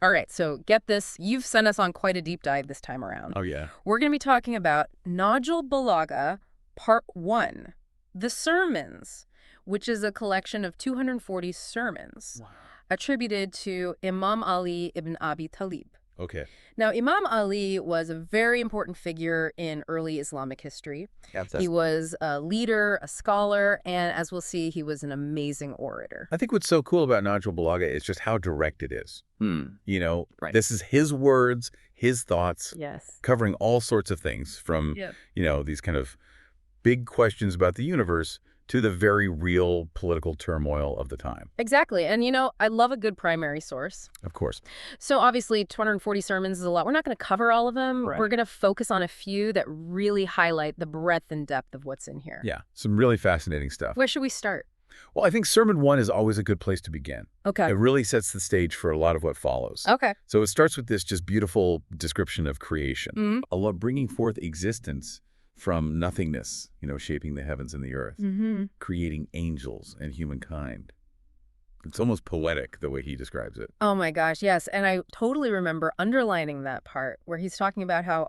All right, so get this. You've sent us on quite a deep dive this time around. Oh, yeah. We're going to be talking about Nahjul Balagha, Part 1, the Sermons, which is a collection of 240 sermons Wow. attributed to Imam Ali ibn Abi Talib. Okay. Now, Imam Ali was a very important figure in early Islamic history. He was a leader, a scholar, and as we'll see, he was an amazing orator. I think what's so cool about Nahjul Balagha is just how direct it is. You know, Right. this is his words, his thoughts, Yes. covering all sorts of things from, Yep. you know, these kind of big questions about the universe to the very real political turmoil of the time. Exactly. And, I love a good primary source. Of course. So obviously 240 sermons is a lot. We're not going to cover all of them. Right. We're going to focus on a few that really highlight the breadth and depth of what's in here. Yeah, some really fascinating stuff. Where should we start? Well, I think Sermon 1 is always a good place to begin. Okay. It really sets the stage for a lot of what follows. Okay. So it starts with this just beautiful description of creation. Mm-hmm. Allah bringing forth existence from nothingness, shaping the heavens and the earth, creating angels and humankind. It's almost poetic the way he describes it. Oh my gosh, yes. And I totally remember underlining that part where he's talking about how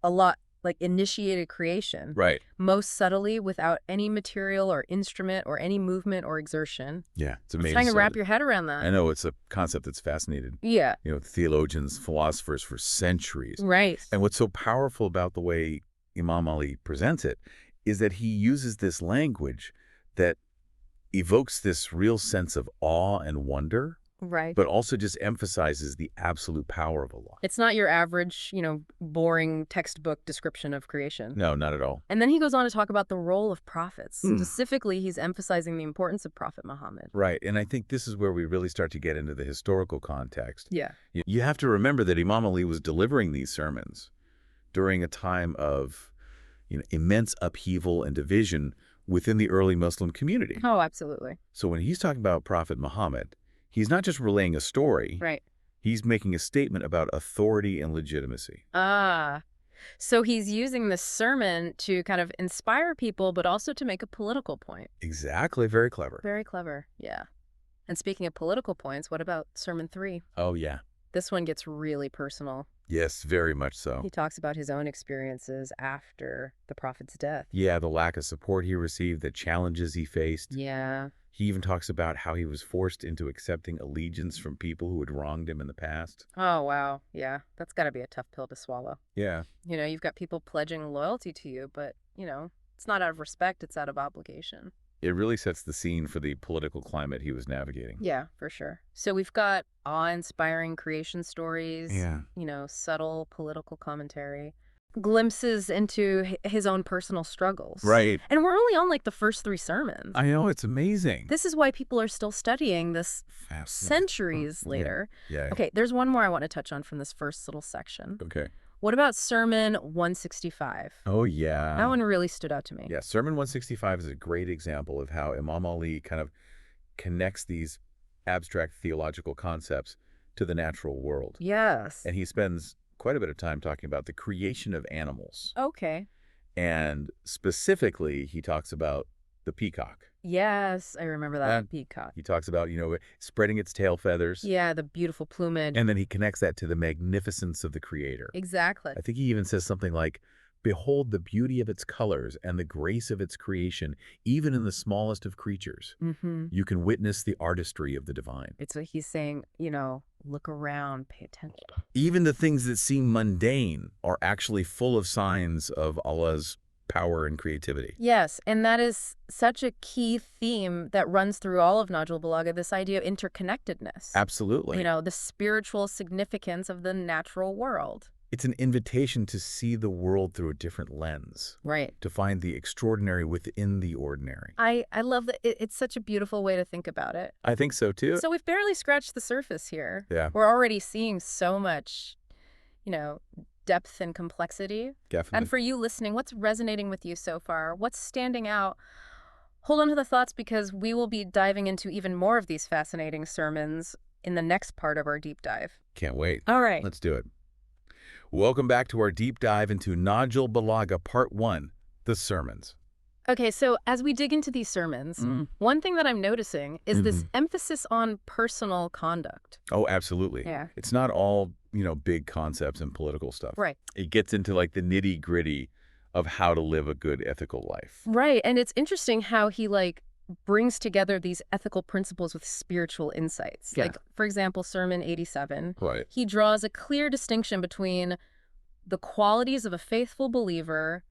a lot initiated creation. Right. Most subtly without any material or instrument or any movement or exertion. Yeah, it's I'm amazing. trying to wrap your head around that. I know, it's a concept that's fascinated, Yeah. theologians, philosophers for centuries. Right. And what's so powerful about the way Imam Ali presents it is that he uses this language that evokes this real sense of awe and wonder, Right. but also just emphasizes the absolute power of Allah. It's not your average, boring textbook description of creation. No, not at all. And then he goes on to talk about the role of prophets. Specifically, he's emphasizing the importance of Prophet Muhammad. Right, and I think this is where we really start to get into the historical context. Yeah. You have to remember that Imam Ali was delivering these sermons during a time of immense upheaval and division within the early Muslim community. Oh, absolutely. So when he's talking about Prophet Muhammad, he's not just relaying a story. Right. He's making a statement about authority and legitimacy. So he's using this sermon to kind of inspire people, but also to make a political point. Exactly. Very clever. Very clever. Yeah. And speaking of political points, what about Sermon 3? Oh, yeah. This one gets really personal. Yes, very much so. He talks about his own experiences after the prophet's death. Yeah, the lack of support he received, the challenges he faced. Yeah. He even talks about how he was forced into accepting allegiance from people who had wronged him in the past. Oh, wow. Yeah. That's got to be a tough pill to swallow. Yeah. You've got people pledging loyalty to you, but, it's not out of respect, it's out of obligation. It really sets the scene for the political climate he was navigating. Yeah, for sure. So we've got awe-inspiring creation stories, Yeah. Subtle political commentary, glimpses into his own personal struggles. Right. And we're only on the first 3 sermons. I know, it's amazing. This is why people are still studying this centuries later. Yeah. Okay, there's one more I want to touch on from this first little section. Okay. What about Sermon 165? Oh, yeah. That one really stood out to me. Yeah, Sermon 165 is a great example of how Imam Ali kind of connects these abstract theological concepts to the natural world. Yes. And he spends quite a bit of time talking about the creation of animals. Okay. And specifically, he talks about the peacock. Yes, I remember that And peacock. He talks about, spreading its tail feathers. Yeah, the beautiful plumage. And then he connects that to the magnificence of the creator. Exactly. I think he even says something like, behold the beauty of its colors and the grace of its creation, even in the smallest of creatures. You can witness the artistry of the divine. It's what he's saying, look around, pay attention. Even the things that seem mundane are actually full of signs of Allah's power and creativity. Yes, and that is such a key theme that runs through all of Nahjul Balagha, this idea of interconnectedness. Absolutely. The spiritual significance of the natural world. It's an invitation to see the world through a different lens. Right. To find the extraordinary within the ordinary. I love that. It's such a beautiful way to think about it. I think so, too. So we've barely scratched the surface here. Yeah. We're already seeing so much, depth and complexity. Definitely. And for you listening, what's resonating with you so far? What's standing out? Hold on to the thoughts because we will be diving into even more of these fascinating sermons in the next part of our deep dive. Can't wait. All right. Let's do it. Welcome back to our deep dive into Nahjul Balagha Part 1, the Sermons. Okay, so as we dig into these sermons, one thing that I'm noticing is this emphasis on personal conduct. Oh, absolutely. Yeah. It's not all, big concepts and political stuff. Right. It gets into like the nitty-gritty of how to live a good ethical life. Right, and it's interesting how he, brings together these ethical principles with spiritual insights. Yeah. Like, for example, Sermon 87, Right. he draws a clear distinction between the qualities of a faithful believer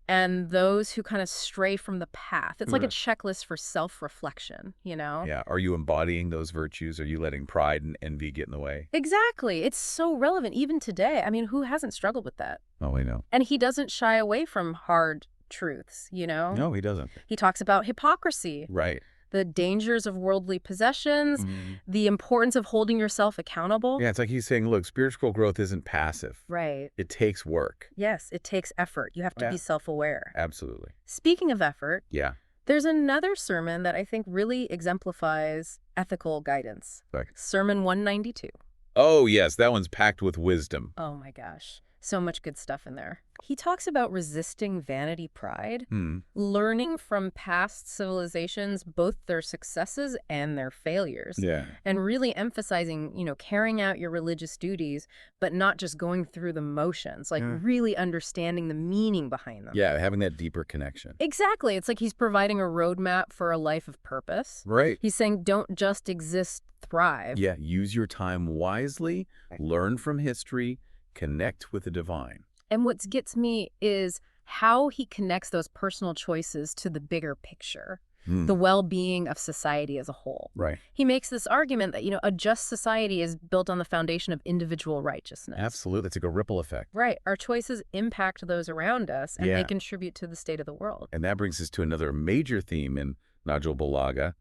and those who kind of stray from the path. It's like a checklist for self-reflection, Yeah. Are you embodying those virtues? Are you letting pride and envy get in the way? Exactly. It's so relevant even today. I mean, who hasn't struggled with that? Oh, I know. And he doesn't shy away from hard truths, No, he doesn't. He talks about hypocrisy, Right. the dangers of worldly possessions, the importance of holding yourself accountable. Yeah, it's like he's saying, look, spiritual growth isn't passive. Right. It takes work. Yes, it takes effort. You have to be self-aware. Absolutely. Speaking of effort, Yeah. there's another sermon that I think really exemplifies ethical guidance. Like, Sermon 192. oh, yes, that one's packed with wisdom. Oh my gosh. So much good stuff in there. He talks about resisting vanity pride, learning from past civilizations, both their successes and their failures. Yeah. And really emphasizing, carrying out your religious duties, but not just going through the motions, really understanding the meaning behind them. Yeah, having that deeper connection. Exactly. It's like he's providing a roadmap for a life of purpose. Right. He's saying don't just exist, thrive. Yeah, use your time wisely, learn from history, connect with the divine. And what gets me is how he connects those personal choices to the bigger picture, the well-being of society as a whole. Right. He makes this argument that, a just society is built on the foundation of individual righteousness. Absolutely. It's like a ripple effect. Right. Our choices impact those around us, and Yeah. they contribute to the state of the world. And that brings us to another major theme in Nahjul Balagha,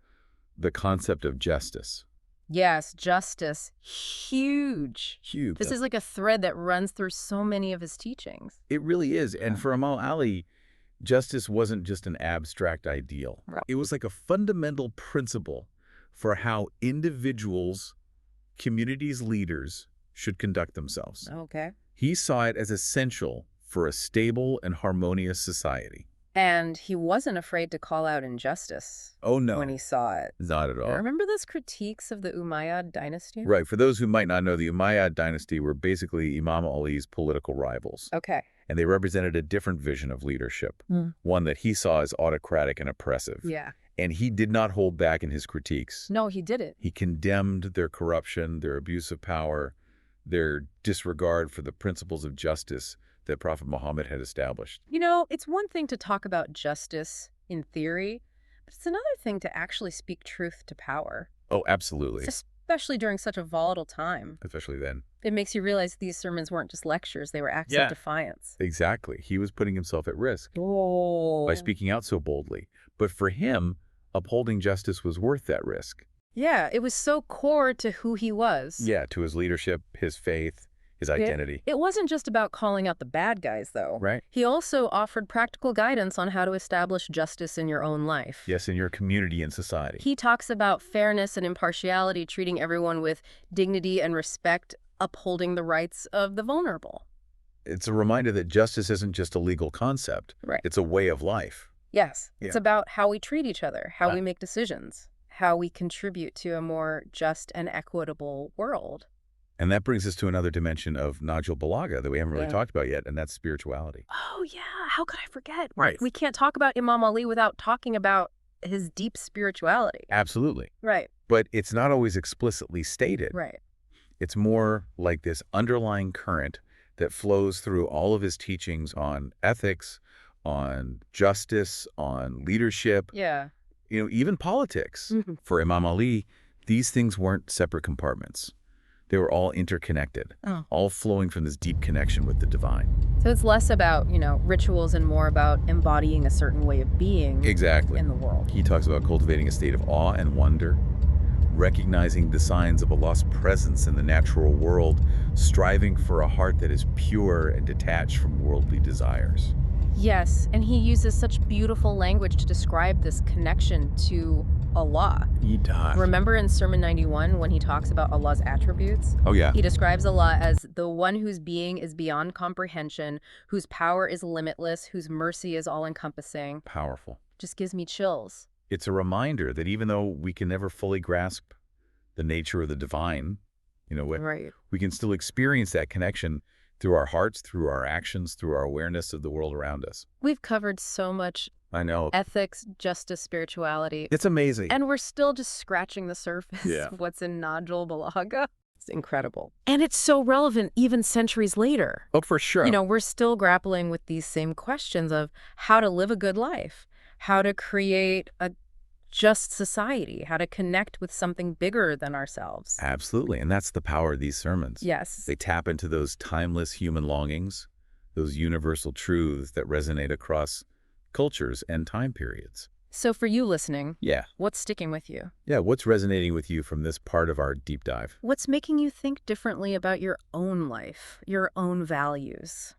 the concept of justice. Yes, justice. Huge. Huge. This is like a thread that runs through so many of his teachings. It really is. And for Imam Ali, justice wasn't just an abstract ideal. Right. It was like a fundamental principle for how individuals, communities, leaders should conduct themselves. Okay. He saw it as essential for a stable and harmonious society. And he wasn't afraid to call out injustice Oh, no. when he saw it. Not at all. Remember those critiques of the Umayyad dynasty? Right. For those who might not know, the Umayyad dynasty were basically Imam Ali's political rivals. Okay. And they represented a different vision of leadership, one that he saw as autocratic and oppressive. Yeah. And he did not hold back in his critiques. No, he didn't. He condemned their corruption, their abuse of power, their disregard for the principles of justice that Prophet Muhammad had established. It's one thing to talk about justice in theory, but it's another thing to actually speak truth to power. Oh, absolutely. Especially during such a volatile time. Especially then. It makes you realize these sermons weren't just lectures, they were acts of defiance. Exactly. He was putting himself at risk by speaking out so boldly. But for him, upholding justice was worth that risk. Yeah, it was so core to who he was. Yeah, to his leadership, his faith, his identity. It wasn't just about calling out the bad guys, though. Right. He also offered practical guidance on how to establish justice in your own life. Yes, in your community and society. He talks about fairness and impartiality, treating everyone with dignity and respect, upholding the rights of the vulnerable. It's a reminder that justice isn't just a legal concept. Right. It's a way of life. Yes. Yeah. It's about how we treat each other, how we make decisions, how we contribute to a more just and equitable world. And that brings us to another dimension of Nahjul Balagha that we haven't really talked about yet, and that's spirituality. Oh, yeah. How could I forget? Right. We can't talk about Imam Ali without talking about his deep spirituality. Absolutely. Right. But it's not always explicitly stated. Right. It's more like this underlying current that flows through all of his teachings on ethics, on justice, on leadership, Yeah. Even politics. For Imam Ali, these things weren't separate compartments. They were all interconnected, all flowing from this deep connection with the divine. So it's less about, rituals and more about embodying a certain way of being Exactly. in the world. He talks about cultivating a state of awe and wonder, recognizing the signs of Allah's presence in the natural world, striving for a heart that is pure and detached from worldly desires. Yes, and he uses such beautiful language to describe this connection to Allah. He does. Remember in Sermon 91 when he talks about Allah's attributes? Oh, yeah. He describes Allah as the one whose being is beyond comprehension, whose power is limitless, whose mercy is all-encompassing. Powerful. Just gives me chills. It's a reminder that even though we can never fully grasp the nature of the divine, Right. we can still experience that connection through our hearts, through our actions, through our awareness of the world around us. We've covered so much I know. ethics, justice, spirituality, It's amazing. and we're still just scratching the surface Yeah. of what's in Nahjul, Balagha. It's incredible. And it's so relevant even centuries later. Oh, for sure. We're still grappling with these same questions of how to live a good life, how to create a just society, how to connect with something bigger than ourselves. Absolutely. And that's the power of these sermons. Yes. They tap into those timeless human longings, those universal truths that resonate across cultures and time periods. So for you listening, Yeah. what's sticking with you? Yeah. What's resonating with you from this part of our deep dive? What's making you think differently about your own life, your own values?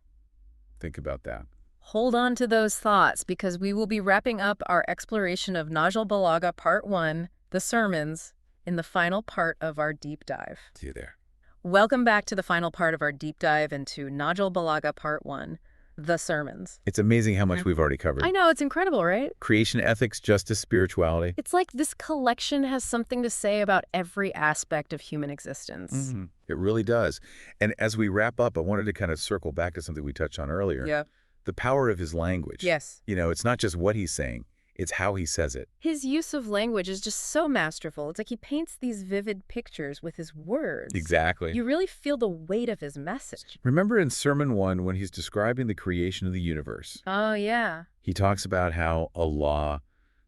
Think about that. Hold on to those thoughts because we will be wrapping up our exploration of Nahjul Balagha Part 1, the sermons, in the final part of our deep dive. See you there. Welcome back to the final part of our deep dive into Nahjul Balagha Part 1, the sermons. It's amazing how much we've already covered. I know, it's incredible, right? Creation, ethics, justice, spirituality. It's like this collection has something to say about every aspect of human existence. It really does. And as we wrap up, I wanted to kind of circle back to something we touched on earlier. Yeah. The power of his language. Yes. It's not just what he's saying, it's how he says it. His use of language is just so masterful. It's like he paints these vivid pictures with his words. Exactly. You really feel the weight of his message. Remember in Sermon 1 when he's describing the creation of the universe, Oh, yeah. he talks about how Allah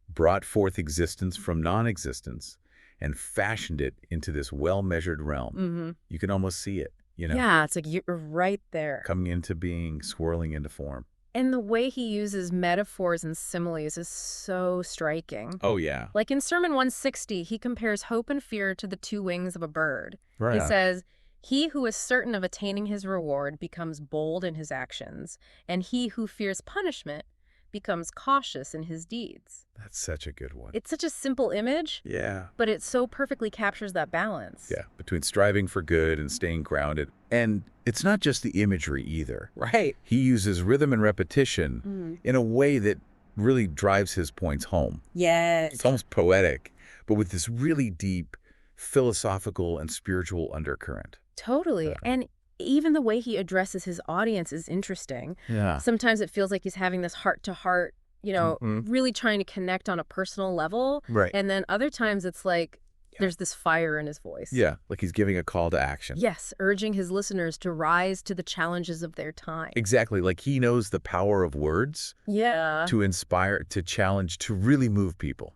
brought forth existence from non-existence and fashioned it into this well-measured realm. You can almost see it, Yeah, it's like you're right there. coming into being, swirling into form. And the way he uses metaphors and similes is so striking. Oh, yeah. Like in Sermon 160, he compares hope and fear to the two wings of a bird. Right. He says, "He who is certain of attaining his reward becomes bold in his actions, and he who fears punishment becomes cautious in his deeds." That's such a good one. It's such a simple image, Yeah. but it so perfectly captures that balance. Yeah, between striving for good and staying grounded. And it's not just the imagery either. Right. He uses rhythm and repetition in a way that really drives his points home. Yes. It's almost poetic, but with this really deep philosophical and spiritual undercurrent. Totally. And even the way he addresses his audience is interesting. Yeah. Sometimes it feels like he's having this heart-to-heart, really trying to connect on a personal level. Right. And then other times it's like there's this fire in his voice. Yeah, like he's giving a call to action. Yes, urging his listeners to rise to the challenges of their time. Exactly, like he knows the power of words Yeah. to inspire, to challenge, to really move people.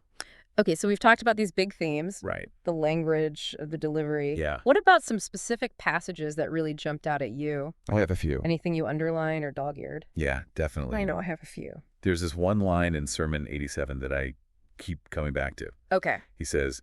Okay, so we've talked about these big themes, Right. the language, the delivery. Yeah. What about some specific passages that really jumped out at you? I have a few. Anything you underline or dog-eared? Yeah, definitely. I know I have a few. There's this one line in Sermon 87 that I keep coming back to. Okay. He says,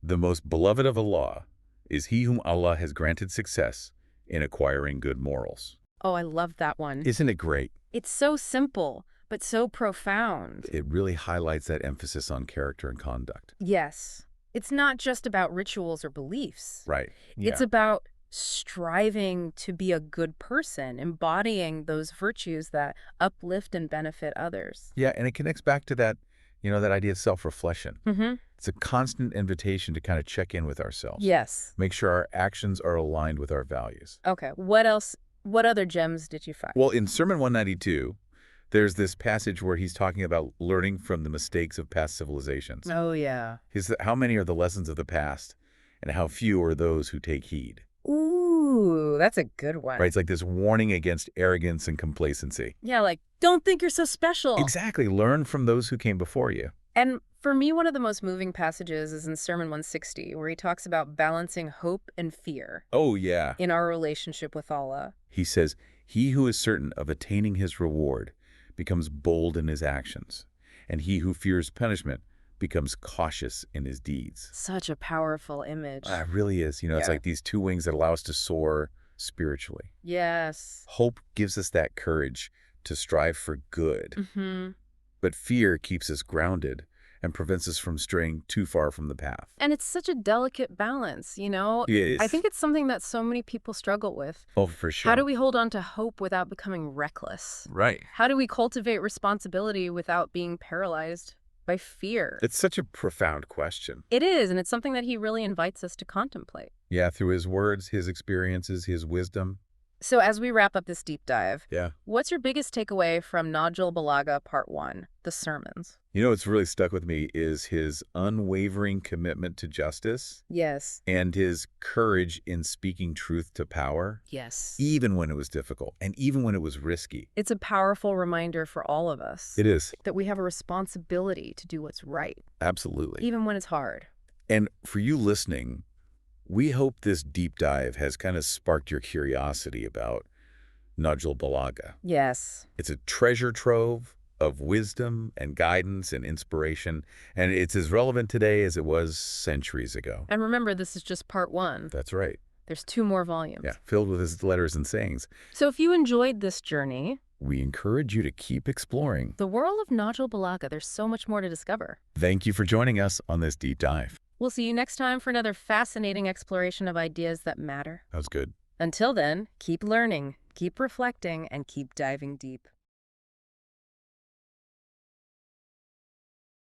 "The most beloved of Allah is he whom Allah has granted success in acquiring good morals." Oh, I love that one. Isn't it great? It's so simple, but so profound. It really highlights that emphasis on character and conduct. Yes. It's not just about rituals or beliefs. Right. It's about striving to be a good person, embodying those virtues that uplift and benefit others. Yeah, and it connects back to that, that idea of self-reflection. It's a constant invitation to kind of check in with ourselves. Yes. Make sure our actions are aligned with our values. Okay. What else? What other gems did you find? Well, in Sermon 192, there's this passage where he's talking about learning from the mistakes of past civilizations. Oh, yeah. How many are the lessons of the past, and how few are those who take heed? Ooh, that's a good one. Right? It's like this warning against arrogance and complacency. Yeah, like, don't think you're so special. Exactly. Learn from those who came before you. And for me, one of the most moving passages is in Sermon 160, where he talks about balancing hope and fear Oh, yeah. in our relationship with Allah. He says, "He who is certain of attaining his reward becomes bold in his actions, and he who fears punishment becomes cautious in his deeds." Such a powerful image. It really is. It's like these two wings that allow us to soar spiritually. Yes. Hope gives us that courage to strive for good, but fear keeps us grounded and prevents us from straying too far from the path. And it's such a delicate balance, you know? It I is. think it's something that so many people struggle with. Oh, for How sure. do we hold on to hope without becoming reckless? Right. How do we cultivate responsibility without being paralyzed by fear? It's such a profound question. It is, and it's something that he really invites us to contemplate. Yeah, through his words, his experiences, his wisdom. So as we wrap up this deep dive, Yeah. what's your biggest takeaway from Nahjul Balagha Part 1, the sermons? You know what's really stuck with me is his unwavering commitment to justice Yes. and his courage in speaking truth to power, Yes. even when it was difficult and even when it was risky. It's a powerful reminder for all of us It is. that we have a responsibility to do what's right, Absolutely. even when it's hard. And for you listening, we hope this deep dive has kind of sparked your curiosity about Nahjul Balagha. Yes. It's a treasure trove of wisdom and guidance and inspiration, and it's as relevant today as it was centuries ago. And remember, this is just Part 1. That's right. There's 2 more volumes. Yeah, filled with his letters and sayings. So if you enjoyed this journey, We encourage you to keep exploring. the world of Nahjul Balagha, there's so much more to discover. Thank you for joining us on this deep dive. We'll see you next time for another fascinating exploration of ideas that matter. That was good. Until then, keep learning, keep reflecting, and keep diving deep.